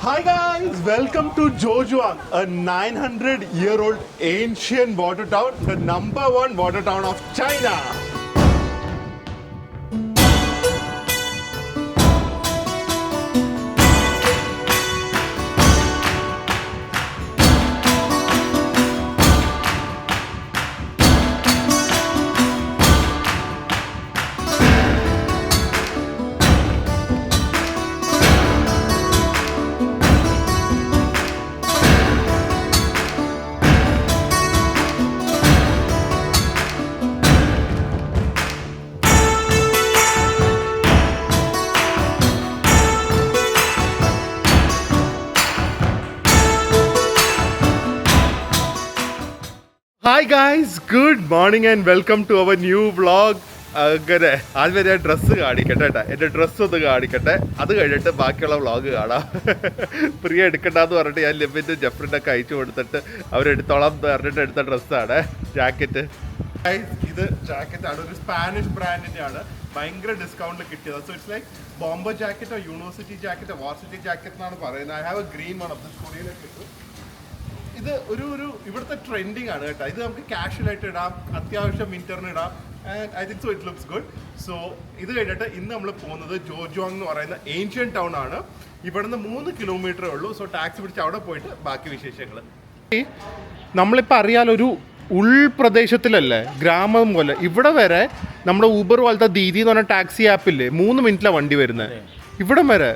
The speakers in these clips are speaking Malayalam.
Hi guys, welcome to Zhuozhuang, a 900-year-old ancient water town, the #1 water town of China. Hi guys, good morning and welcome to our new vlog. അങ്ങനെ ആദ്യം ഞാൻ ഡ്രസ്സ് കാണിക്കട്ടെ കേട്ടോ, എൻ്റെ ഡ്രസ്സ് ഒന്ന് കാണിക്കട്ടെ, അത് കഴിഞ്ഞിട്ട് ബാക്കിയുള്ള വ്ളോഗ് കാണാം. പ്രിയ എടുക്കണ്ടെന്ന് പറഞ്ഞിട്ട് ഞാൻ ലിമിറ്റ് ജഫ്രിൻ്റെ ഒക്കെ അയച്ചു കൊടുത്തിട്ട് അവരെടുത്തോളം പറഞ്ഞിട്ട് എടുത്ത ഡ്രസ്സാണ് ജാക്കറ്റ്. ഇത് ജാക്കറ്റാണ്, ഒരു സ്പാനിഷ് ബ്രാൻഡിൻ്റെയാണ്, ഭയങ്കര ഡിസ്കൗണ്ടിൽ കിട്ടിയത്. സോ ഇറ്റ്സ് ലൈക്ക് ബോംബർ ജാക്കറ്റോ യൂണിവേഴ്സിറ്റി ജാക്കറ്റോ വാർസിറ്റി ജാക്കറ്റ് എന്നാണ് പറയുന്നത്. I have a green one of this കൊറിയയിലേക്ക് കിട്ടും. ഇത് ഒരു ഇവിടുത്തെ ട്രെൻഡിങ് ആണ് കേട്ടോ. ഇത് നമുക്ക് കാഷ്വലായിട്ട് ഇടാം, അത്യാവശ്യം വിന്ററിന് ഇടാം. And I think so it looks good. So ഇത് കഴിഞ്ഞിട്ട് ഇന്ന് നമ്മൾ പോകുന്നത് ജോജുവാങ് എന്ന് പറയുന്ന ഏൻഷ്യൻ ടൗൺ ആണ്. ഇവിടുന്ന് 3 കിലോമീറ്ററേ ഉള്ളൂ. സോ ടാക്സി പിടിച്ച് അവിടെ പോയിട്ട് ബാക്കി വിശേഷങ്ങൾ. നമ്മളിപ്പോൾ അറിയാലോ, ഒരു ഉൾപ്രദേശത്തിലല്ലേ, ഗ്രാമം പോലെ. ഇവിടെ വരെ നമ്മുടെ ഊബർ പോലത്തെ ദീദി എന്ന് പറഞ്ഞ ടാക്സി ആപ്പില്ലേ, 3 മിനിറ്റിലാണ് വണ്ടി വരുന്നത്. ഇവിടം വരെ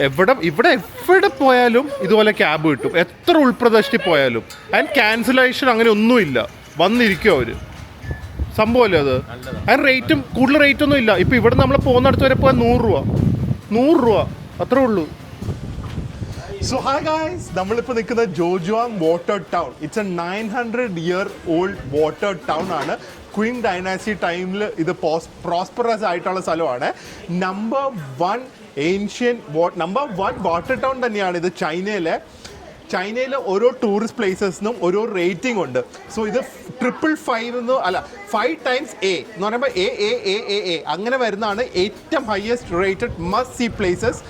എവിടെ പോയാലും ഇതുപോലെ ക്യാബ് കിട്ടും, എത്ര ഉൾപ്രദേശത്തിൽ പോയാലും. ആൻഡ് ക്യാൻസലേഷൻ അങ്ങനെ ഒന്നുമില്ല, വന്നിരിക്കും അവർ. സംഭവമല്ലേ അത്. അതിന് റേറ്റും കൂടുതൽ റേറ്റൊന്നും ഇല്ല. ഇപ്പം ഇവിടെ നമ്മൾ പോകുന്നിടത്ത് വരെ പോയാൽ 100 രൂപ അത്രേ ഉള്ളൂ. സോ ഹായ് ഗായ്സ്, നമ്മളിപ്പോൾ നിൽക്കുന്ന Zhouzhuang water town. It's a 900-year-old water town ആണ്. ക്വീൻ ഡൈനാസ്റ്റി ടൈമിൽ ഇത് പ്രോസ്പറസ് ആയിട്ടുള്ള സ്ഥലമാണ്. #1 ഏൻഷ്യൻ #1 വാട്ടർ ടൗൺ തന്നെയാണ് ഇത്. ചൈനയിലെ ഓരോ ടൂറിസ്റ്റ് പ്ലേസസിനും ഓരോ റേറ്റിംഗ് ഉണ്ട്. സോ ഇത് 555 അല്ല 5 times A എന്ന് പറയുമ്പോൾ A അങ്ങനെ വരുന്നതാണ് ഏറ്റവും highest rated must see places.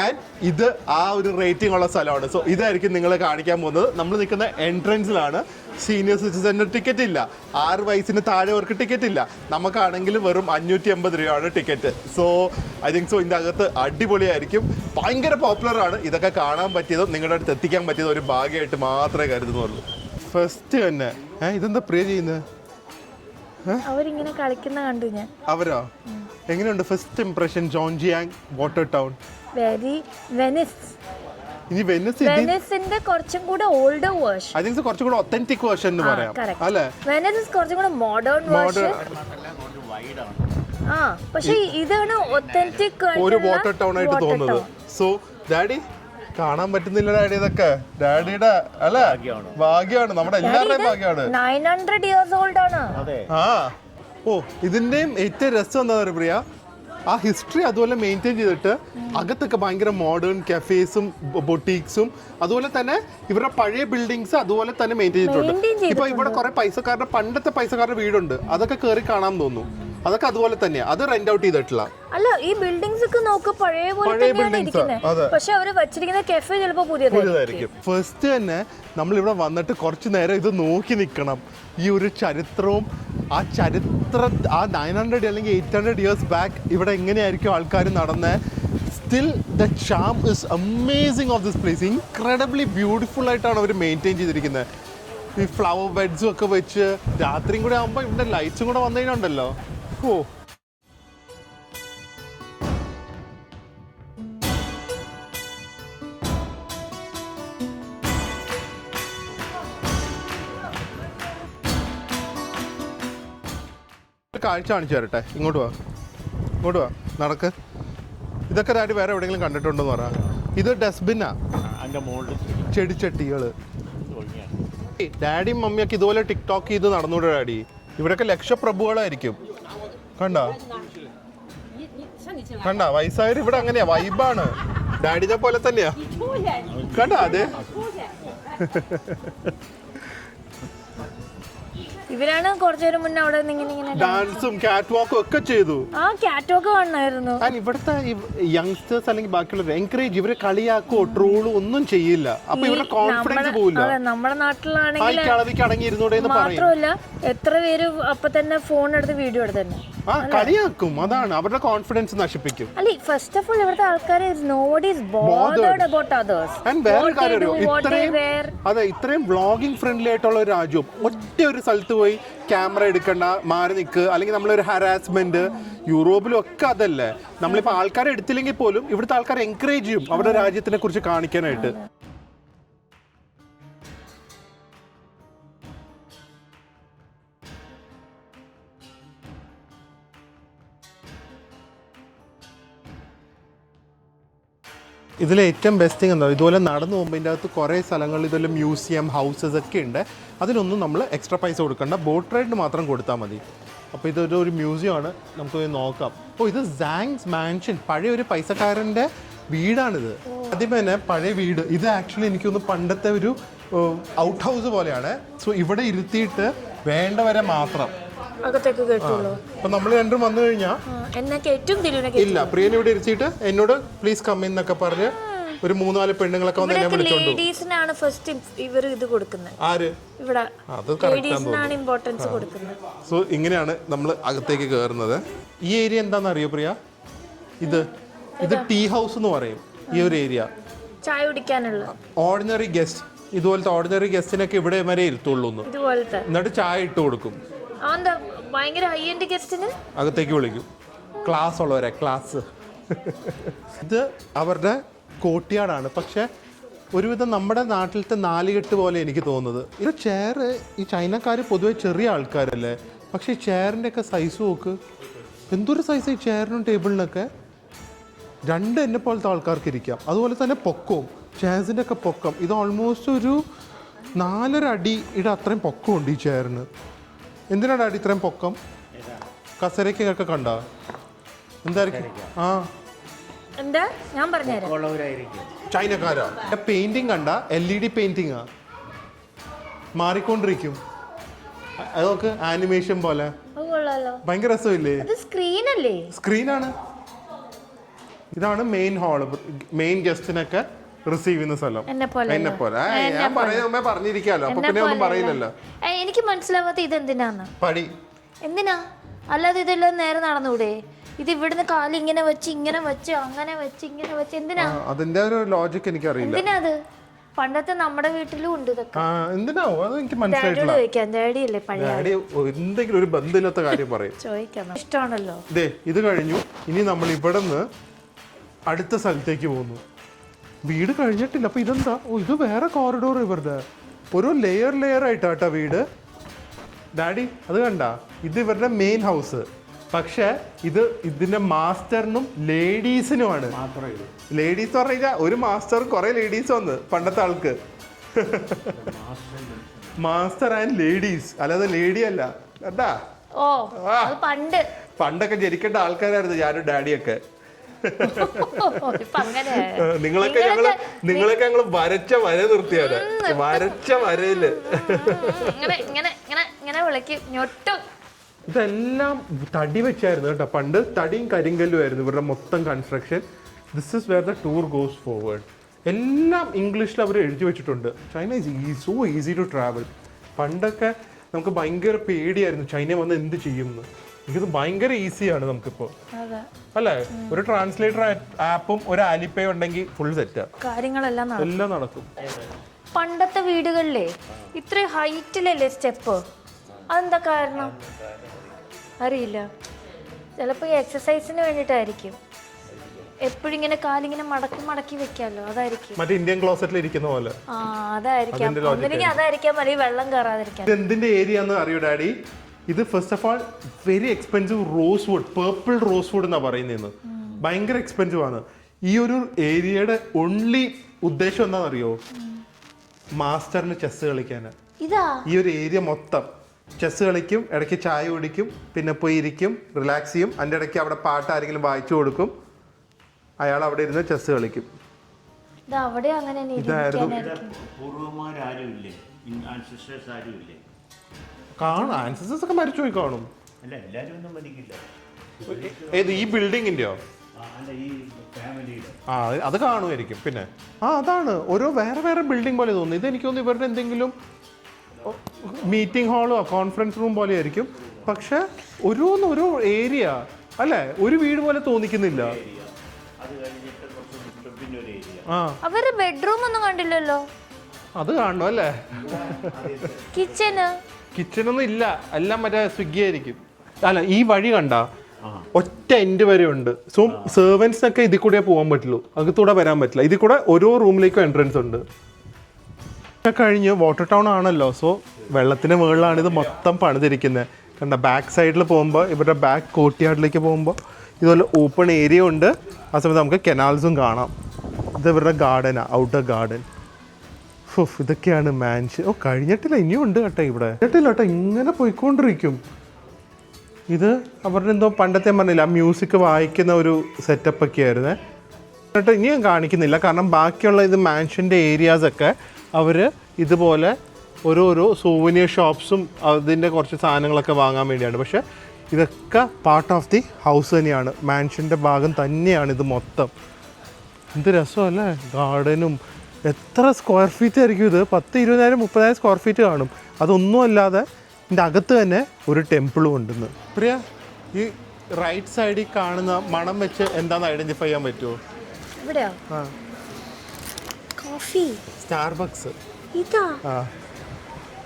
And ഇത് ആ ഒരു റേറ്റിംഗ് ഉള്ള സ്ഥലമാണ്. സോ ഇതായിരിക്കും നിങ്ങളെ കാണിക്കാൻ പോകുന്നത്. നമ്മൾ നിൽക്കുന്ന എൻട്രൻസിലാണ്. സീനിയർ സിറ്റിസൻ്റെ ടിക്കറ്റ് ഇല്ല, 6 വയസ്സിന് താഴെവർക്ക് ടിക്കറ്റ് ഇല്ല. നമുക്കാണെങ്കിൽ വെറും 580 രൂപയാണ് ticket. So I think so ഇതിൻ്റെ അകത്ത് അടിപൊളിയായിരിക്കും, ഭയങ്കര പോപ്പുലറാണ്. ഇതൊക്കെ കാണാൻ പറ്റിയതും നിങ്ങളുടെ അടുത്ത് എത്തിക്കാൻ പറ്റിയതും ഒരു ഭാഗ്യമായിട്ട് മാത്രമേ കരുതുന്നുള്ളൂ. ഫസ്റ്റ് തന്നെ ഇതെന്താ പ്രിയ ചെയ്യുന്നത്? അവരിങ്ങനെ കളിക്കുന്ന കണ്ടു ഞാൻ. അവരോ? എങ്ങനെയുണ്ട് ഫസ്റ്റ് ഇംപ്രഷൻ ജോൺജിയാങ് വാട്ടർ ടൗൺ? ഇനി വെനീസിന്റെ കുറച്ചും കൂടെ ഓൾഡർ വേർഷൻ, ഐ തിങ്ക് കുറച്ചും കൂടെ ഒത്തന്റിക് വേർഷൻ എന്ന് പറയാം അല്ലേ? വെനീസ് കുറച്ചും കൂടെ മോഡേൺ വേർഷൻ. പക്ഷേ ഇതാണ് ഒത്തന്റിക് ഒരു വാട്ടർ ടൗൺ ആയിട്ട് തോന്നുന്നത്. സോ ഡാഡി കാണാൻ പറ്റുന്നില്ല ഡാഡി, ഇതൊക്കെ ഡാഡിയുടെ അല്ലേ ഭാഗ്യമാണ്, നമ്മുടെ എല്ലാവരുടെയും ഭാഗ്യമാണ്. 900 years old ആണ്. ഇതിന്റെയും ഏറ്റവും രസം എന്താ പറയുക പ്രിയ, ആ ഹിസ്റ്ററി അതുപോലെ മെയിൻറ്റെയിൻ ചെയ്തിട്ട് അകത്തൊക്കെ ഭയങ്കര മോഡേൺ കഫേസും ബൊട്ടീക്സും അതുപോലെ തന്നെ ഇവരുടെ പഴയ ബിൽഡിങ്സ് അതുപോലെ തന്നെ മെയിൻറ്റെയിൻ ചെയ്തിട്ടുണ്ട്. ഇപ്പൊ ഇവിടെ കുറെ പണ്ടത്തെ പൈസക്കാരുടെ വീടുണ്ട്, അതൊക്കെ കയറി കാണാൻ തോന്നുന്നു. അതൊക്കെ അതുപോലെ തന്നെയാ, അത് റെന്റ് ഔട്ട് ചെയ്തിട്ടില്ല. അല്ല, ഈ ബിൽഡിങ്സ് ഒക്കെ നോക്ക് പഴയ പോലെ, പക്ഷെ അവര് വെച്ചിരിക്കുന്ന കഫേ ചിലപ്പോ പുതിയതായിരിക്കും. ഫസ്റ്റ് തന്നെ നമ്മൾ ഇവിടെ വന്നിട്ട് കുറച്ചു നേരം ഇത് നോക്കി നിൽക്കണം. ഈ ഒരു ചരിത്രവും ആ 900 അല്ലെങ്കിൽ 800 years ബാക്ക് ഇവിടെ എങ്ങനെയായിരിക്കും ആൾക്കാർ നടന്നത്. Still the charm is amazing of this place. Incredibly beautiful ആയിട്ടാണ് അവർ മെയിൻറ്റെയിൻ ചെയ്തിരിക്കുന്നത്. ഈ ഫ്ലവർ ബെഡ്സും ഒക്കെ വെച്ച് രാത്രിയും കൂടെ ആകുമ്പോൾ ഇവിടെ ലൈറ്റ്സും കൂടെ വന്നു കഴിഞ്ഞുണ്ടല്ലോ. കാഴ്ച കാണിച്ചു തരട്ടെ. ഇങ്ങോട്ട് വാ നടക്ക്. ഇതൊക്കെ ഡാഡി വേറെ എവിടെയെങ്കിലും കണ്ടിട്ടുണ്ടെന്ന് പറയാം. ഇത് ഡസ്റ്റ്ബിന്നാ, ചെടിച്ചട്ടികള്. ഡാഡിയും മമ്മിയൊക്കെ ഇതുപോലെ ടിക്ടോക്ക് ചെയ്ത് നടന്നൂടെ ഡാഡി? ഇവിടെയൊക്കെ ലക്ഷപ്രഭുകളായിരിക്കും. കണ്ട വയസ്സായവർ ഇവിടെ അങ്ങനെയാ, വൈബാണ്. ഡാഡിനെ പോലെ തന്നെയാ. കണ്ട അതെ. ഇവരാണ് കുറച്ചു നേരം മുന്നേ അവിടെ ഇങ്ങനെ ഡാൻസും കാറ്റ് വാക്കും ഒക്കെ ചെയ്തു. ആ കാറ്റ് വാക്ക് കാണണമായിരുന്നു. ഇവിടുത്തെ യങ്സ്റ്റേഴ്സ് അല്ലെങ്കിൽ ബാക്കിയുള്ളവർ എൻകറേജ്, ഇവരെ കളിയാക്കോ ട്രോളോ ഒന്നും ചെയ്യില്ല. അപ്പൊ ഇവരുടെ കോൺഫിഡൻസ് പോവില്ല. നമ്മുടെ നാട്ടിലാണെങ്കിൽ മാത്രമല്ല എത്ര പേര് അപ്പൊ തന്നെ ഫോൺ എടുത്ത് വീഡിയോ എടുത്ത് തന്നെ കളിയാക്കും. അതാണ് അവരുടെ കോൺഫിഡൻസ് നശിപ്പിക്കും. അല്ല, ഫസ്റ്റ് ഓഫ് ഓൾ ഇവിടുത്തെ ആൾക്കാർ ഇത്രയും വ്ളോഗിംഗ് ഫ്രണ്ട്ലി ആയിട്ടുള്ള ഒരു രാജ്യം, ഒറ്റ ഒരു സ്ഥലത്ത് പോയി ക്യാമറ എടുക്കണ്ട, മാറി നിൽക്കുക, അല്ലെങ്കിൽ നമ്മളൊരു ഹരാസ്മെന്റ്. യൂറോപ്പിലും ഒക്കെ അതല്ലേ. നമ്മളിപ്പോൾ ആൾക്കാരെ എടുത്തില്ലെങ്കിൽ പോലും ഇവിടുത്തെ ആൾക്കാരെ എൻകറേജ് ചെയ്യും അവരുടെ രാജ്യത്തിനെ കുറിച്ച് കാണിക്കാനായിട്ട്. ഇതിലെ ഏറ്റവും ബെസ്റ്റ് തിങ് എന്താ, ഇതുപോലെ നടന്നു പോകുമ്പോൾ ഇതിൻ്റെ അകത്ത് കുറേ സ്ഥലങ്ങളിൽ ഇതുപോലെ മ്യൂസിയം ഹൗസസ് ഒക്കെ ഉണ്ട്. അതിനൊന്നും നമ്മൾ എക്സ്ട്രാ പൈസ കൊടുക്കണ്ട, ബോട്ട് റൈഡിന് മാത്രം കൊടുത്താൽ മതി. അപ്പോൾ ഇതൊരു മ്യൂസിയമാണ്, നമുക്ക് പോയി നോക്കാം. ഇത് സാങ്സ് മാൻഷൻ, പഴയ ഒരു പൈസക്കാരൻ്റെ വീടാണിത്. ആദ്യമേ തന്നെ പഴയ വീട് ഇത് ആക്ച്വലി എനിക്കൊന്ന് പണ്ടത്തെ ഒരു ഔട്ട് ഹൗസ് പോലെയാണ്. സോ ഇവിടെ ഇരുത്തിയിട്ട് വേണ്ടവരെ മാത്രം അകത്തേക്ക് കേട്ടുള്ളൂ. അപ്പൊ നമ്മൾ രണ്ടും വന്നു കഴിഞ്ഞാൽ ഇല്ല, പ്രിയനെ ഇവിടെ ഇരുത്തിയിട്ട് എന്നോട് പ്ലീസ് കം എന്നൊക്കെ പറഞ്ഞ് ഒരു 3-4 പെണ്ണുങ്ങളൊക്കെ വന്ന് എന്നെ വിളിച്ചോണ്ടു. സോ ഇങ്ങനെയാണ് നമ്മൾ അകത്തേക്ക് കയറുന്നത്. ഈ ഏരിയ എന്താണെന്ന് അറിയോ പ്രിയ? ഇത് ടീ ഹൗസ് എന്ന് പറയും ഈ ഒരു ഏരിയ. ചായ കുടിക്കാനുള്ള ഓർഡിനറി ഗസ്റ്റ്, ഇതുപോലത്തെ ഓർഡിനറി ഗസ്റ്റിനൊക്കെ ഇവിടെ വരെ ഇരുത്തുള്ളൂ. എന്നിട്ട് ചായ ഇട്ട് കൊടുക്കും. അകത്തേക്ക് വിളിക്കും, ക്ലാസ് ഉള്ളവരെ ക്ലാസ്. ഇത് അവരുടെ കോട്ടിയാടാണ്. പക്ഷെ ഒരുവിധം നമ്മുടെ നാട്ടിലത്തെ 4 കെട്ട് പോലെ എനിക്ക് തോന്നുന്നത്. ഇത് ചെയർ, ഈ ചൈനക്കാർ പൊതുവെ ചെറിയ ആൾക്കാരല്ലേ, പക്ഷേ ഈ ചെയറിൻ്റെ ഒക്കെ സൈസ് നോക്ക്, എന്തൊരു സൈസ് ഈ ചെയറിനും ടേബിളിനൊക്കെ. 2 എന്നെ പോലത്തെ ആൾക്കാർക്ക് ഇരിക്കാം. അതുപോലെ തന്നെ പൊക്കവും, ചെയർസിൻ്റെ ഒക്കെ പൊക്കം ഇത് ഓൾമോസ്റ്റ് ഒരു 4.5 അടിയുടെ അത്രയും പൊക്കമുണ്ട് ഈ ചെയറിന്. എന്തിനാണ് ഡാഡി ഇത്രയും പൊക്കം? കസരക്കൊക്കെ കണ്ട എന്തായിരിക്കും? എന്താ ഞാൻ പറഞ്ഞുതരാം. ചൈനക്കാരാ. പെയിന്റിങ് കണ്ട LED പെയിന്റിങ്ങാ, മാറിക്കൊണ്ടിരിക്കും. അതൊക്കെ ആനിമേഷൻ പോലെ ഭയങ്കര രസമില്ലേ? സ്ക്രീനാണ്. ഇതാണ് മെയിൻ ഹാള്, മെയിൻ ഗസ്റ്റിനൊക്കെ റിസീവ് ചെയ്യുന്ന സ്ഥലം. എന്നെ പോലെ ഞാൻ പറഞ്ഞിരിക്കാലോ, അപ്പൊ പിന്നെ ഒന്നും പറയില്ലല്ലോ. എനിക്ക് മനസ്സിലാവാത്ത ഇത് എന്തിനാന്ന് പടി എന്തിനാ? അല്ലാതെ ഇതെല്ലാം നേരെ നടന്നൂടെ? ഇത് ഇവിടുന്ന് കാല് ഇങ്ങനെ വെച്ച് അങ്ങനെ വെച്ച് ഇങ്ങനെ വെച്ച് എന്തിനാ? അതിന്റെ ഒരു ലോജിക് എനിക്ക് അറിയില്ല. എന്തിനാ അത്? പണ്ടത്തെ നമ്മുടെ വീട്ടിലും ഉണ്ട് ഇതൊക്കെ. എന്തിനാവോ അത് എനിക്ക് മനസ്സിലായിട്ടില്ല. എന്തെങ്കിലും ഒരു ബന്ധമില്ലാത്ത കാര്യം പറയും. ചോദിക്കണം, ഇഷ്ടമാണല്ലോ. ഇത് കഴിഞ്ഞു. ഇനി നമ്മൾ ഇവിടെ നിന്ന് അടുത്ത സ്ഥലത്തേക്ക് പോകുന്നു. വീട് കഴിഞ്ഞിട്ടില്ല. അപ്പൊ ഇതെന്താ? ഇത് വേറെ കോറിഡോർ. ഇവരുടെ ഒരു ലെയർ ആയിട്ടാട്ടാ വീട്. ഡാഡി അത് കണ്ട, ഇത് ഇവരുടെ മെയിൻ ഹൗസ്. പക്ഷെ ഇതിന്റെ മാസ്റ്ററിനും ലേഡീസിനുമാണ്. ലേഡീസ് പറഞ്ഞാൽ ഒരു മാസ്റ്ററും കുറെ ലേഡീസ് വന്ന് പണ്ടത്തെ ആൾക്ക്. മാസ്റ്റർ ആൻഡ് ലേഡീസ്, അല്ലാതെ ലേഡി അല്ല കേട്ടാ. പണ്ടൊക്കെ ജനിക്കേണ്ട ആൾക്കാരായിരുന്നു ഞാനും ഡാഡിയൊക്കെ. നിങ്ങളൊക്കെ ഞങ്ങള് വരച്ച വര നിർത്തിയാണ്. വരച്ച വരയില് ഇതെല്ലാം തടി വെച്ചായിരുന്നു കേട്ടോ. പണ്ട് തടിയും കരിങ്കല്ലും ആയിരുന്നു ഇവരുടെ മൊത്തം construction. This is where the tour goes forward. എല്ലാം ഇംഗ്ലീഷിൽ അവർ എഴുതി വെച്ചിട്ടുണ്ട്. China is so easy to travel. പണ്ടൊക്കെ നമുക്ക് ഭയങ്കര പേടിയായിരുന്നു ചൈന വന്ന് എന്ത് ചെയ്യുമെന്ന്. ഇത് ഭയങ്കര ഈസിയാണ് നമുക്കിപ്പോൾ, അല്ലേ? ഒരു ട്രാൻസ്ലേറ്റർ ആപ്പും ഒരു ആലിപ്പേ ഉണ്ടെങ്കിൽ ഫുൾ സെറ്റാ, കാര്യങ്ങളെല്ലാം എല്ലാം നടക്കും. പണ്ടത്തെ വീടുകളിലെ ഇത്ര ഹൈറ്റിലല്ലേ സ്റ്റെപ്പ്? അതെന്താ കാരണം അറിയില്ല. ചിലപ്പോൾ എക്സസൈസിന് വേണ്ടിയിട്ടായിരിക്കും. എപ്പോഴും ഇങ്ങനെ കാലിങ്ങനെ മടക്കി വെക്കാമല്ലോ, അതായിരിക്കും. മറ്റേ ഇന്ത്യൻ ക്ലോസറ്റിൽ ഇരിക്കുന്ന പോലെ. അതായിരിക്കാം, അല്ലെങ്കിൽ വെള്ളം കയറാതിരിക്കാം. എന്തിന്റെ ഏരിയ എന്ന് അറിയോ ഡാഡി? ഇത് first of all very expensive rose would, purple rose would എന്നാ പറയുന്നത്. ഭയങ്കര എക്സ്പെൻസീവ് ആണ്. ഈ ഒരു ഏരിയയുടെ ഓൺലി ഉദ്ദേശം എന്താണെന്നറിയോ? മാസ്റ്ററിന് ചെസ് കളിക്കാനാണ്. ഈ ഒരു ഏരിയ മൊത്തം ചെസ് കളിക്കും, ഇടയ്ക്ക് ചായ കുടിക്കും, പിന്നെ പോയി ഇരിക്കും, റിലാക്സ് ചെയ്യും. അതിൻ്റെ ഇടയ്ക്ക് അവിടെ പാട്ട് ആരെങ്കിലും വായിച്ചു കൊടുക്കും, അയാൾ അവിടെ ഇരുന്ന് ചെസ് കളിക്കും. ഇതായിരുന്നു കാണും, ആൻസസ്റ്റേഴ്സ് ഒക്കെ മരിച്ചു പോയി കാണും. അല്ല എല്ലാവരും ഒന്നും മരിക്കില്ല. ഏത് ഈ ബിൽഡിങ്ങിന്റെയോ? അല്ല ഈ ഫാമിലിയുടെ. ആ അത് കാണുമായിരിക്കും. പിന്നെ അതാണ് ഓരോ വേറെ വേറെ ബിൽഡിംഗ് പോലെ തോന്നുന്നു. ഇത് എനിക്ക് തോന്നുന്നു ഇവരുടെ എന്തെങ്കിലും മീറ്റിംഗ് ഹാളോ കോൺഫറൻസ് റൂം പോലെ ആയിരിക്കും. പക്ഷെ ഓരോ ഏരിയ അല്ലേ, ഒരു വീട് പോലെ തോന്നിക്കുന്നില്ല. അത് കഴിഞ്ഞിട്ട് കുറച്ച് പിന്നെ ഒരു ഏരിയ. ആ അവരുടെ ബെഡ്റൂം ഒന്നും കണ്ടില്ലല്ലോ. അത് കാണണം അല്ലേ. കിച്ചണൊന്നും ഇല്ല, എല്ലാം മറ്റേ സ്വിഗ്ഗി ആയിരിക്കും. അല്ല ഈ വഴി കണ്ട ഒറ്റ എൻഡ് വരെ ഉണ്ട്. സോ സെർവൻസിനൊക്കെ ഇതിൽ കൂടെ പോകാൻ പറ്റുള്ളൂ, അകത്തൂടെ വരാൻ പറ്റില്ല. ഇതിൽ കൂടെ ഓരോ റൂമിലേക്കും എൻട്രൻസ് ഉണ്ട്. കഴിഞ്ഞ് വാട്ടർ ടൗൺ ആണല്ലോ, സോ വെള്ളത്തിന് മുകളിലാണ് ഇത് മൊത്തം പണിതിരിക്കുന്നത്. കണ്ട ബാക്ക് സൈഡിൽ പോകുമ്പോൾ ഇവരുടെ ബാക്ക് കോർട്ട്യാർഡിലേക്ക് പോകുമ്പോൾ ഇതുപോലെ ഓപ്പൺ ഏരിയ ഉണ്ട്. ആ സമയത്ത് നമുക്ക് കെനാൽസും കാണാം. ഇത് ഇവരുടെ ഗാർഡനാണ്, ഔട്ടർ ഗാർഡൻ. ഇതൊക്കെയാണ് മാൻഷൻ. കഴിഞ്ഞിട്ടില്ല, ഇനിയും ഉണ്ട് കേട്ടോ ഇവിടെ. കഴിഞ്ഞിട്ടില്ല കേട്ടോ, ഇങ്ങനെ പോയിക്കൊണ്ടിരിക്കും. ഇത് അവരുടെ എന്തോ പണ്ടത്തെ പറഞ്ഞില്ല, മ്യൂസിക് വായിക്കുന്ന ഒരു സെറ്റപ്പ് ഒക്കെ ആയിരുന്നേ. എന്നിട്ട് ഇനി ഞാൻ കാണിക്കുന്നില്ല, കാരണം ബാക്കിയുള്ള ഇത് മാൻഷൻ്റെ ഏരിയാസൊക്കെ അവർ ഇതുപോലെ ഓരോരോ സൂവനിയർ ഷോപ്സും അതിൻ്റെ കുറച്ച് സാധനങ്ങളൊക്കെ വാങ്ങാൻ വേണ്ടിയാണ്. പക്ഷേ ഇതൊക്കെ പാർട്ട് ഓഫ് ദി ഹൗസ് തന്നെയാണ്, മാൻഷൻ്റെ ഭാഗം തന്നെയാണ് ഇത് മൊത്തം. എന്ത് രസമല്ലേ, ഗാർഡനും. എത്ര സ്ക്വയർ ഫീറ്റ് ആയിരിക്കും ഇത്? 10,000, 20,000, 30,000 സ്ക്വയർ ഫീറ്റ് കാണും. അതൊന്നും അല്ലാതെ ഇതിൻ്റെ അകത്ത് തന്നെ ഒരു ടെമ്പിളും ഉണ്ടെന്ന്. പ്രിയ, ഈ റൈറ്റ് സൈഡിൽ കാണുന്ന മണം വെച്ച് എന്താണെന്ന് ഐഡൻറ്റിഫൈ ചെയ്യാൻ പറ്റുമോ? ഇവിടെയോ? ആ, കോഫി, സ്റ്റാർബക്സ്. ഇതാ. ആ,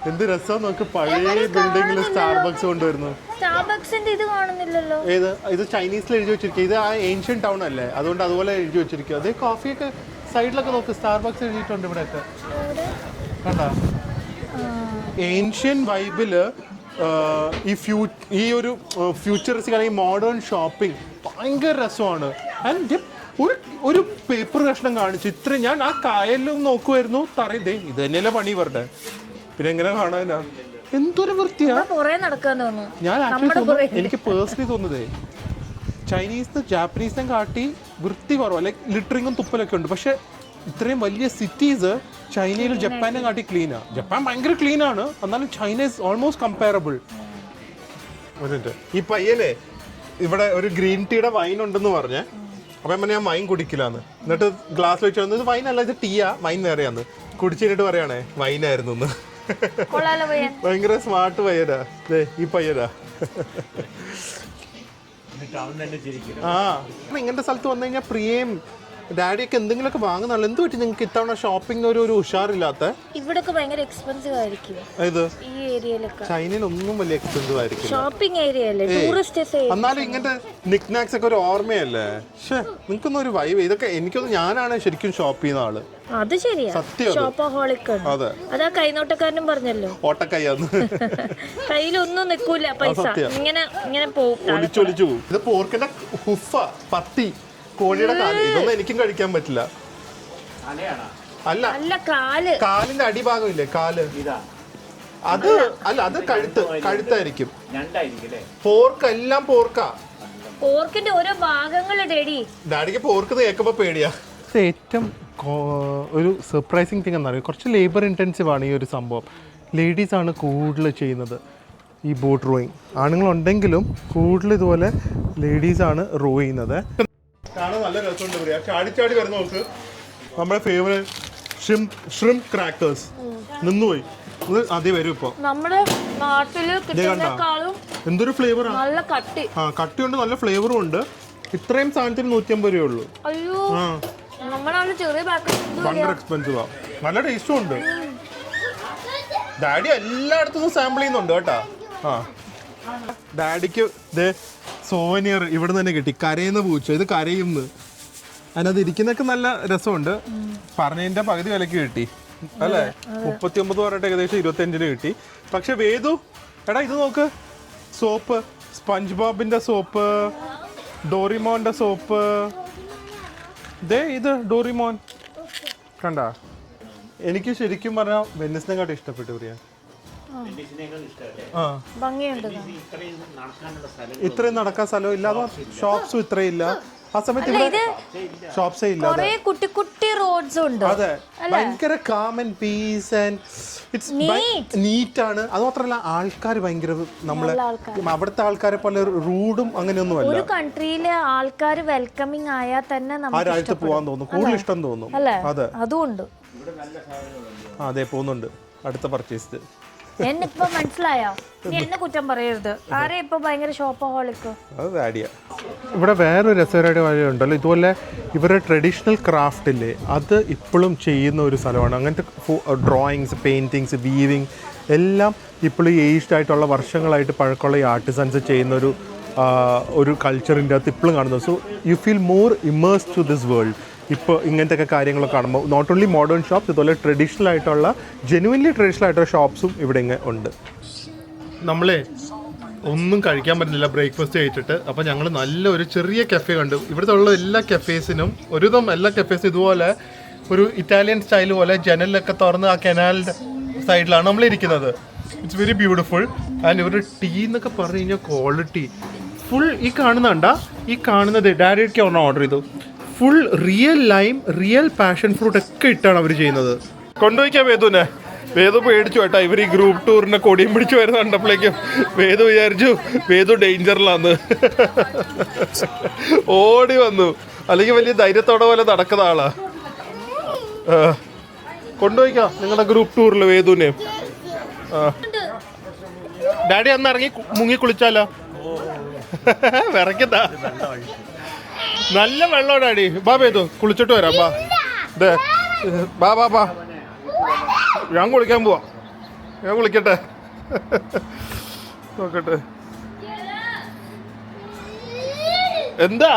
എന്ത് രസം നോക്ക്, പഴയ ബിൽഡിങ്ങിൽ സ്റ്റാർബക്സ് കൊണ്ടുവരുന്നു. സ്റ്റാർബക്സിന്റെ ഇത് കാണുന്നില്ലല്ലോ. ഏത്? ഇത് ചൈനീസിൽ എഴുതി വെച്ചിരിക്കുക. ഇത് ആ ഏൻഷ്യൻ ടൗൺ അല്ലേ, അതുകൊണ്ട് അതുപോലെ എഴുതി വെച്ചിരിക്കുക. അതേ കോഫിയൊക്കെ സൈഡിലൊക്കെ നോക്ക്, സ്റ്റാർബക്സ് എഴുതിയിട്ടുണ്ട് ഇവിടെയൊക്കെ. കണ്ടോ? ഏൻഷ്യൻ വൈബില് ഈ ഒരു ഫ്യൂച്ചറിസ്റ്റിക് അല്ലെങ്കിൽ മോഡേൺ ഷോപ്പിംഗ് ഭയങ്കര രസമാണ്. ആൻഡ് ഒരു പേപ്പർ കഷ്ണം കാണിച്ചു ഇത്രയും. ഞാൻ ആ കായലിലും നോക്കുമായിരുന്നു, തറയും ഇത് തന്നെയല്ലേ പണി ഇവരുടെ. പിന്നെ എങ്ങനെ കാണാനാ, എന്തൊരു വൃത്തിയാ. ഞാൻ ആക്ച്വലി എനിക്ക് പേഴ്സണലി തോന്നുന്നതേ ചൈനീസിന് ജാപ്പനീസിനെ കാട്ടി വൃത്തി കുറവാണ്. ലൈക്ക് ലിറ്ററിങ്ങും തുപ്പലൊക്കെ ഉണ്ട്. പക്ഷെ ഇത്രയും വലിയ സിറ്റീസ് ചൈനയിൽ ജപ്പാനെ കാട്ടി ക്ലീനാണ്. ജപ്പാൻ ഭയങ്കര ക്ലീനാണ്, എന്നാലും ചൈന ഇസ് ഓൾമോസ്റ്റ് കമ്പയറബിൾ. ഈ പയ്യനെ ഇവിടെ ഒരു ഗ്രീൻ ടീയുടെ വൈൻ ഉണ്ടെന്ന് പറഞ്ഞേ. അപ്പം ഞാൻ വൈൻ കുടിക്കില്ലാന്ന്. എന്നിട്ട് ഗ്ലാസ് വെച്ച് വന്നത് വൈൻ അല്ല, ഇത് ടീയാ, വൈൻ വേറെയാന്ന്. കുടിച്ചിട്ട് പറയണേ വൈനായിരുന്നു. ഭയങ്കര സ്മാർട്ട് പയ്യനാ ഈ പയ്യനാ. ആ, ഇങ്ങനത്തെ സ്ഥലത്ത് വന്നു കഴിഞ്ഞാൽ പ്രിയയും ഡാഡിയൊക്കെ എന്തെങ്കിലുമൊക്കെ വാങ്ങുന്നുള്ളൂ. എന്ത് പറ്റി നിങ്ങൾക്ക് ഇത്തവണ ഷോപ്പിംഗ് ഒരു ഉഷാറില്ലാത്ത? ഇവിടൊക്കെ ഭയങ്കര എക്സ്പെൻസീവ് ആയിരിക്കും. ഈ ഏരിയയിലൊക്കെ ചൈനയിൽ ഒന്നും വലിയ എക്സ്പെൻസീവ് ആയിരിക്കും. ഷോപ്പിംഗ് ഏരിയ അല്ലേ, ടൂറിസ്റ്റ്. എന്നാലും ഇങ്ങനത്തെ നിക്നാക്സ് ഒക്കെ ഒരു ഓർമ്മയല്ലേ. പക്ഷെ നിങ്ങൾക്കൊന്നും ഒരു വൈബ്. ഇതൊക്കെ എനിക്കൊന്നും, ഞാനാണ് ശരിക്കും ഷോപ്പ് ചെയ്യുന്ന ആള്. അത് ശരിയാ, ഷോപ്പഹോളിക്. അതെ, അതാ കൈനോട്ടക്കാരനും പറഞ്ഞല്ലോ, ഓട്ടക്കയ്യാന്ന്. കയ്യിലൊന്നും നിക്കൂല പൈസ, ഇങ്ങനെ ഇങ്ങനെ പോകും, ഒലിച്ചൊലിച്ചു പോകും. ഇത് പോർക്കിന്റെ ഹുഫ, പത്തി, കോഴിയുടെ കാല്. ഇതൊന്നും എനിക്കും കഴിക്കാൻ പറ്റില്ല. അല്ല, കാലിന്റെ അടിഭാഗം ഇല്ലേ, കാല്, അത് അല്ല, അത് കഴുത്തായിരിക്കും. പോർക്ക് എല്ലാം പോർക്കാ. പോർക്കിന്റെ ഓരോ ഭാഗങ്ങൾ ഡാഡിക്ക് പോർക്ക് കേൾക്കുമ്പോ പേടിയാ. ഏറ്റവും ഒരു സർപ്രൈസിങ് തിങ് എന്താ പറയുക, കുറച്ച് ലേബർ ഇൻറ്റൻസീവ് ആണ് ഈ ഒരു സംഭവം. ലേഡീസ് ആണ് കൂടുതൽ ചെയ്യുന്നത് ഈ ബോട്ട് റോയിങ്. ആണുങ്ങളുണ്ടെങ്കിലും കൂടുതൽ ഇതുപോലെ ലേഡീസാണ് റോ ചെയ്യുന്നത്. കാണാൻ നല്ല രസമുണ്ട് പറയാ. ചാടി വരുന്ന നോക്ക്, നമ്മുടെ ഫേവറേറ്റ് ഷ്രിംപ് ക്രാക്കേഴ്സ് നിന്നുപോയി. അതേ വരും ഇപ്പൊ. നമ്മുടെ നാട്ടില് എന്തൊരു ഫ്ലേവറാ, നല്ല കട്ടി. ആ, കട്ടിയുണ്ട്, നല്ല ഫ്ലേവറും ഉണ്ട്. ഇത്രയും സാധനത്തിന് 150 രൂപയേ ഉള്ളൂ. അയ്യോ, ഭയങ്കര എക്സ്പെൻസീവാ, നല്ല ടേസ്റ്റും ഉണ്ട്. ഡാഡി എല്ലായിടത്തും സാമ്പിൾ ചെയ്യുന്നുണ്ട് കേട്ടാ. ആ, ഡാഡിക്ക് ഇത് സോവനിയർ ഇവിടെ തന്നെ കിട്ടി. കരയുന്ന പൂച്ച, ഇത് കരയുന്നു. അതിനകത്ത് ഇരിക്കുന്നൊക്കെ നല്ല രസമുണ്ട്. പറഞ്ഞതിന്റെ പകുതി വിലക്ക് കിട്ടി അല്ലേ, 39 പറഞ്ഞിട്ട് ഏകദേശം 25 കിട്ടി. പക്ഷെ വേദു എടാ ഇത് നോക്ക്, സോപ്പ്, സ്പഞ്ച് ബോബിന്റെ സോപ്പ്, ഡോറിമോന്റെ സോപ്പ്. ഇത് ഡോറിമോൻ കണ്ട. എനിക്ക് ശരിക്കും പറഞ്ഞാൽ വെന്നിസിനെക്കാട്ടും ഇഷ്ടപ്പെട്ടു പ്രിയ. ഇത്രയും നടക്കാൻ സ്ഥലം ഇല്ലാതെ ഷോപ്സും ഇത്രയില്ല. ആ സമയത്ത് അല്ല, ഇവിടെ ഇത് ഷോപ്സേ ഇല്ല. കൊറേ കുട്ടി കുട്ടി റോഡ്സ് ഉണ്ട്. അതെ, ഭയങ്കര calm and peace and it's neat ആണ്. അത് മാത്രമല്ല ആൾക്കാർ ഭയങ്കര നമ്മളെ അവിടുത്തെ ആൾക്കാരെ പോലെ റൂഡും അങ്ങനെയൊന്നും അല്ല. ഒരു കൺട്രിയിലെ ആൾക്കാർ വെൽക്കമിങ് ആയാൽ തന്നെ ആ രാജ്യത്ത് പോകാൻ തോന്നും, കൂടുതൽ ഇഷ്ടം തോന്നും. അതെ, അതുകൊണ്ട് അതെ പോകുന്നുണ്ട് അടുത്ത പർച്ചേസ്. എന്നിപ്പോ മനസ്സിലായോ? നീ എന്നെ കുറ്റം പറയരുത്. ആരെ ഇപ്പൊ ഭയങ്കര ഷോപ്പഹോളിക്. അത് ആഡിയ. ഇവിടെ വേറൊരു രസകരമായ വഴിയുണ്ടല്ലോ, ഇതുപോലെ ഇവരുടെ ട്രഡീഷണൽ ക്രാഫ്റ്റ് ഇല്ലേ, അത് ഇപ്പോഴും ചെയ്യുന്ന ഒരു സ്ഥലമാണ്. അങ്ങനത്തെ ഡ്രോയിങ്സ്, പെയിൻറ്റിങ്സ്, വീവിങ് എല്ലാം ഇപ്പോഴും ഏജ്ഡ് ആയിട്ടുള്ള വർഷങ്ങളായിട്ട് പഴക്കമുള്ള ഈ ആർട്ടിസൻസ് ചെയ്യുന്ന ഒരു കൾച്ചറിൻ്റെ അകത്ത് ഇപ്പോഴും കാണുന്നു. So you feel more immerse to this world. ഇപ്പോൾ ഇങ്ങനത്തെ കാര്യങ്ങളൊക്കെ കാണുമ്പോൾ നോട്ട് ഓൺലി മോഡേൺ ഷോപ്സ്, ഇതുപോലെ ട്രഡീഷണൽ ആയിട്ടുള്ള ജെനുവൻലി ട്രഡീഷണൽ ആയിട്ടുള്ള ഷോപ്സും ഇവിടെ ഇങ്ങനെ ഉണ്ട്. നമ്മളെ ഒന്നും കഴിക്കാൻ പറ്റുന്നില്ല ബ്രേക്ക്ഫാസ്റ്റ് കഴിച്ചിട്ട്. അപ്പോൾ ഞങ്ങൾ നല്ലൊരു ചെറിയ കഫേ കണ്ടു. ഇവിടുത്തെ ഉള്ള എല്ലാ കഫേസിനും ഒരുവിധം എല്ലാ കഫേസിനും ഇതുപോലെ ഒരു ഇറ്റാലിയൻ സ്റ്റൈൽ പോലെ ജനലൊക്കെ തുറന്ന് ആ കനാലിൻ്റെ സൈഡിലാണ് നമ്മളിരിക്കുന്നത്. It's very beautiful. ആൻഡ് ഇവരുടെ ടീ എന്നൊക്കെ പറഞ്ഞു കഴിഞ്ഞാൽ ക്വാളിറ്റി ഫുൾ ഈ കാണുന്നത് ഡയറക്റ്റ് ഒന്ന് ഓർഡർ ചെയ്തു. Full real lime, real passion fruit ഒക്കെ ഇട്ടാണ് അവർ ചെയ്യുന്നത്. കൊണ്ടുപോയിക്കാം വേദുവിനെ. വേദു പേടിച്ചു കേട്ടോ. ഇവർ ഈ ഗ്രൂപ്പ് ടൂറിനെ കൊടിയും പിടിച്ചു വരുന്ന കണ്ടപ്പോഴേക്കും വേദു വിചാരിച്ചു വേദു ഡേഞ്ചറിലാന്ന്. ഓടി വന്നു. അല്ലെങ്കിൽ വലിയ ധൈര്യത്തോടെ പോലെ നടക്കുന്ന ആളാ. കൊണ്ടുപോയിക്കാം നിങ്ങളുടെ ഗ്രൂപ്പ് ടൂറിൽ വേദുവിനെ. ഡാഡി അന്ന് ഇറങ്ങി മുങ്ങി കുളിച്ചാലോ? വിറയ്ക്കത്താ. നല്ല വെള്ളം ഡാഡി. ബാ വേദു കുളിച്ചിട്ട് വരാം. ബാ ഞാൻ കുളിക്കാൻ പോവാ. ഞാൻ കുളിക്കട്ടെ. നോക്കട്ടെ എന്താ.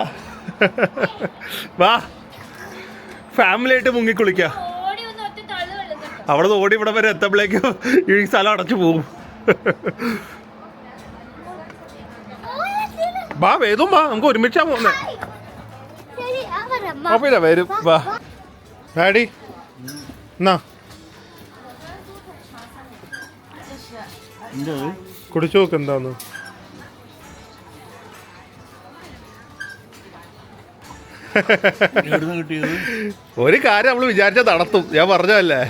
വാ ഫാമിലി ആയിട്ട് മുങ്ങി കുളിക്കാം. അവിടെ ഓടി ഇവിടെ വരെ എത്തുമ്പോഴേക്കും ഈ സ്ഥലം അടച്ചു പോവും. വാ വേദും വാ, നമുക്ക് ഒരുമിച്ചാ പോകുന്നേ. പിന്നെ വരും. വാ ഡാഡി എന്നാ കുടിച്ചു നോക്ക് എന്താന്ന്. ഒരു കാര്യം നമ്മൾ വിചാരിച്ചാൽ നടത്തും. ഞാൻ പറഞ്ഞതല്ലേ,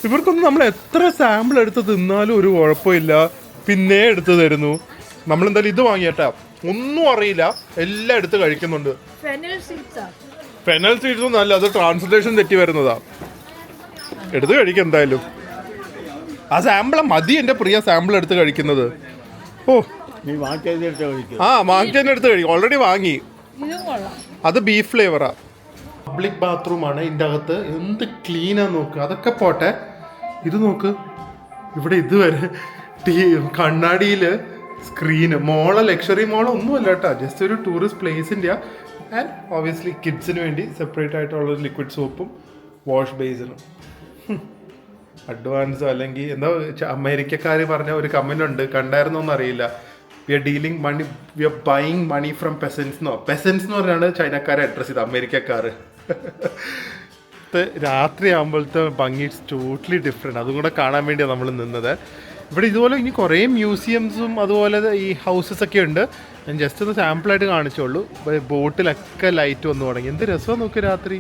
ഇവർക്കൊന്നും നമ്മൾ എത്ര സാമ്പിൾ എടുത്ത് തിന്നാലും ഒരു കുഴപ്പമില്ല, പിന്നെ എടുത്ത് തരുന്നു. നമ്മളെന്തായാലും ഇത് വാങ്ങിയേട്ടാ, ഒന്നും അറിയില്ല, എല്ലാം എടുത്ത് കഴിക്കുന്നുണ്ട്. ഫെനൽ സീഡ്സ് ഒന്നും അല്ല, അത് ട്രാൻസ്ലേഷൻ തെറ്റി വരുന്നതാ. എടുത്ത് കഴിക്കും എന്തായാലും. ആ സാമ്പിളാ മതി, എൻ്റെ പ്രിയ സാമ്പിൾ എടുത്ത് കഴിക്കുന്നത്. ഓ വാങ്ങിച്ചതിൻ്റെ അടുത്ത് കഴിക്കും. ഓൾറെഡി വാങ്ങി. അത് ബീഫ് ഫ്ലേവറാ. പബ്ലിക് ബാത്റൂമാണ് ഇതിൻ്റെ അകത്ത്. എന്ത് ക്ലീനാ നോക്ക്. അതൊക്കെ പോട്ടെ, ഇത് നോക്ക്. ഇവിടെ ഇതുവരെ കണ്ണാടിയിൽ സ്ക്രീന്. മോള് ലക്ഷറി മോള് ഒന്നുമല്ല കേട്ടോ, ജസ്റ്റ് ഒരു ടൂറിസ്റ്റ് പ്ലേസിൻ്റെ. ആൻഡ് ഓബിയസ്ലി കിഡ്സിന് വേണ്ടി സെപ്പറേറ്റ് ആയിട്ടുള്ള ഒരു സോപ്പും വാഷ് ബേസിനും. അഡ്വാൻസോ അല്ലെങ്കിൽ എന്താ അമേരിക്കക്കാർ പറഞ്ഞ ഒരു കമൻ്റ് ഉണ്ട്, കണ്ടായിരുന്നോന്ന് അറിയില്ല. We are dealing money, we are buying money from peasants എന്ന് പറഞ്ഞാണ് ചൈനക്കാരെ അഡ്രസ്സ് ചെയ്ത് അമേരിക്കക്കാർ. രാത്രി ആകുമ്പോഴത്തെ ഭംഗി ഇറ്റ്സ് ടോട്ടലി ഡിഫറെൻറ്റ്. അതും കൂടെ കാണാൻ വേണ്ടിയാണ് നമ്മൾ നിന്നത്. ഇവിടെ ഇതുപോലെ ഇനി കുറേ മ്യൂസിയംസും അതുപോലെ ഈ ഹൗസസ് ഒക്കെ ഉണ്ട്. ഞാൻ ജസ്റ്റ് ഒന്ന് സാമ്പിളായിട്ട് കാണിച്ചോളൂ. ബോട്ടിലൊക്കെ ലൈറ്റ് വന്നു തുടങ്ങി. എന്ത് രസമാണ് നോക്കി രാത്രി.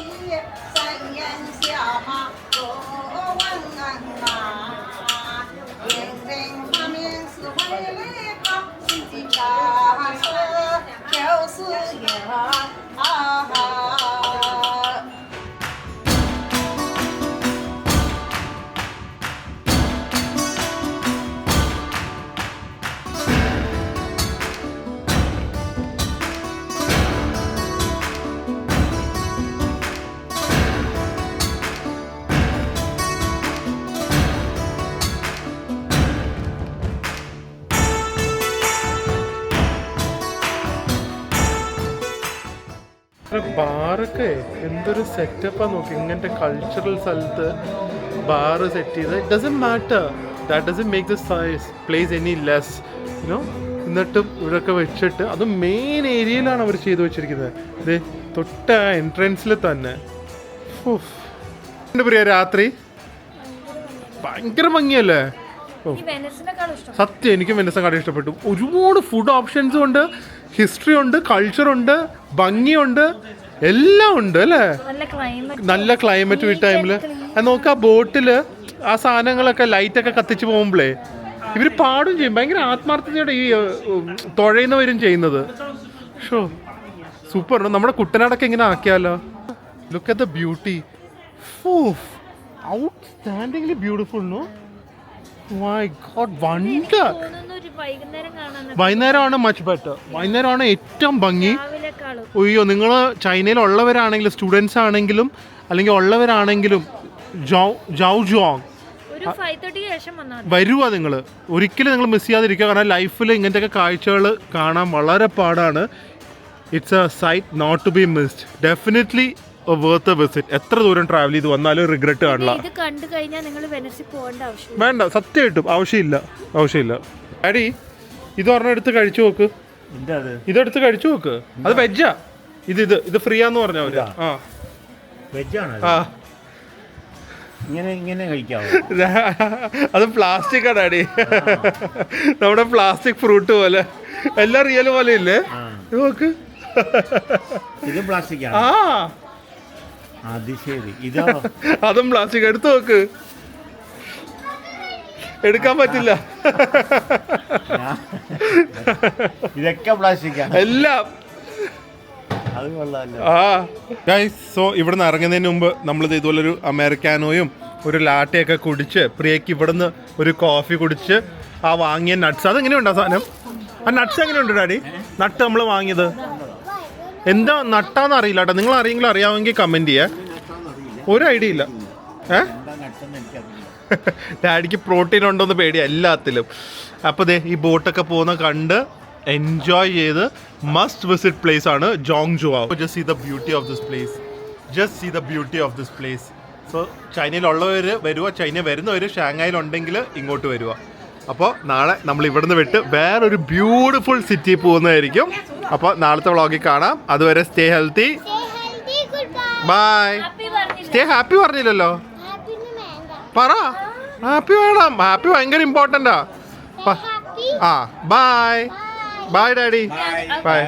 ബാറൊക്കെ എന്തൊരു സെറ്റപ്പാ നോക്കി. ഇങ്ങനത്തെ കൾച്ചറൽ സ്ഥലത്ത് ബാറ് സെറ്റ് ചെയ്ത് it doesn't matter, that doesn't make the place any less you know. എന്നിട്ടും ഇവരൊക്കെ വെച്ചിട്ട് അത് മെയിൻ ഏരിയയിലാണ് അവർ ചെയ്തു വെച്ചിരിക്കുന്നത്. ഇത് തൊട്ട എൻട്രൻസിൽ തന്നെ. എൻ്റെ പ്രിയ രാത്രി ഭയങ്കര ഭംഗിയല്ലേ. സത്യം എനിക്കും വെനസിനെക്കാളും ഇഷ്ടപ്പെട്ടു. ഒരുപാട് ഫുഡ് ഓപ്ഷൻസും ഉണ്ട്. ഹിസ്റ്ററി ഉണ്ട്, കൾച്ചറുണ്ട്, ഭംഗിയുണ്ട്, എല്ലാം ഉണ്ട് അല്ലേ? നല്ല ക്ലൈമറ്റ്, നല്ല ക്ലൈമറ്റ് ഈ ടൈമിൽ. അത് നോക്കുക, ബോട്ടിൽ ആ സാധനങ്ങളൊക്കെ ലൈറ്റൊക്കെ കത്തിച്ച് പോകുമ്പോഴേ ഇവർ പാടും ചെയ്യും. ഭയങ്കര ആത്മാർത്ഥതയോടെ ഈ തുഴയുന്നവരും ചെയ്യുന്നത്. Show super. നമ്മുടെ കുട്ടനാടൊക്കെ ഇങ്ങനെ ആക്കിയാലോ. Look at the beauty. Outstandingly beautiful. No my god, wonder. വൈകുന്നേരമാണ് മച്ച് ബെറ്റർ. വൈകുന്നേരമാണ് ഏറ്റവും ഭംഗി. അയ്യോ, നിങ്ങൾ ചൈനയിലുള്ളവരാണെങ്കിലും സ്റ്റുഡൻസ് ആണെങ്കിലും അല്ലെങ്കിൽ ഉള്ളവരാണെങ്കിലും ജോങ് വരുക. നിങ്ങൾ ഒരിക്കലും നിങ്ങൾ മിസ് ചെയ്യാതിരിക്കുക. കാരണം ലൈഫിൽ ഇങ്ങനത്തെ കാഴ്ചകൾ കാണാൻ വളരെ പാടാണ്. It's a sight not to be missed. Definitely worth a visit. എത്ര ദൂരം ട്രാവൽ ചെയ്ത് വന്നാലും റിഗ്രറ്റ് കാണില്ല. വേണ്ട, സത്യമായിട്ടും ആവശ്യമില്ല. ഡാഡി ഇത് ഒരെണ്ണം എടുത്ത് കഴിച്ചു നോക്ക്. ഇതെടുത്ത് കഴിച്ചു നോക്ക്. അത് വെജാ. ഇത് ഫ്രീ ആന്ന് പറഞ്ഞവര്. ആ വെജാണ്. ആ ഇങ്ങനെ കഴിക്കാവോ? അത് പ്ലാസ്റ്റിക് ആണ് ഡാഡി. നമ്മുടെ പ്ലാസ്റ്റിക് ഫ്രൂട്ട് പോലെ, എല്ലാം റിയൽ പോലെ ഇല്ലേ? നോക്ക്, ഇത് പ്ലാസ്റ്റിക് ആ അത് ശരി. ഇതോ? അതും പ്ലാസ്റ്റിക്. എടുത്തു നോക്ക്. എടുക്കാൻ പറ്റില്ല. ഇതൊക്കെ പ്ലാസ്റ്റിക് എല്ലാം. അത് കൊള്ളാമല്ലോ. ഗൈസ്, സോ ഇവിടുന്ന് ഇറങ്ങുന്നതിന് മുമ്പ് നമ്മളിത് ഇതുപോലൊരു അമേരിക്കാനോയും ഒരു ലാറ്റയൊക്കെ കുടിച്ച് പ്രിയക്ക് ഇവിടുന്ന് ഒരു കോഫി കുടിച്ച് ആ വാങ്ങിയ നട്ട്സ്, അതെങ്ങനെയുണ്ടോ സാധനം? ആ നട്ട്സ് എങ്ങനെയുണ്ട് ഡാഡി? നട്ട് നമ്മൾ വാങ്ങിയത് എന്താ നട്ടാന്ന് അറിയില്ല കേട്ടോ. നിങ്ങൾ ആരെങ്കിലും അറിയാമെങ്കിൽ കമൻറ്റ് ചെയ്യാം. ഒരു ഐഡിയ ഇല്ല. ഡാഡിക്ക് പ്രോട്ടീൻ ഉണ്ടോന്ന് പേടിയാ എല്ലാത്തിലും. അപ്പോൾ ദേ ഈ ബോട്ടൊക്കെ പോകുന്ന കണ്ട് എൻജോയ് ചെയ്ത് മസ്റ്റ് വിസിറ്റ് പ്ലേസ് ആണ് Zhouzhuang. Just see the beauty of this place. So ചൈനയിലുള്ളവർ വരുക, ചൈന വരുന്നവർ ഷാങ്ഹായിലുണ്ടെങ്കിൽ ഇങ്ങോട്ട് വരിക. അപ്പോൾ നാളെ നമ്മൾ ഇവിടുന്ന് വിട്ട് വേറൊരു ബ്യൂട്ടിഫുൾ സിറ്റി പോകുന്നതായിരിക്കും. അപ്പോൾ നാളത്തെ വ്ളോഗിൽ കാണാം. അതുവരെ stay healthy, bye. Stay happy പറഞ്ഞില്ലല്ലോ. പറ, ഹാപ്പി വേണം. ഹാപ്പി ഭയങ്കര ഇമ്പോർട്ടൻ്റാ. ആ ബൈ. By daddy. ബൈ.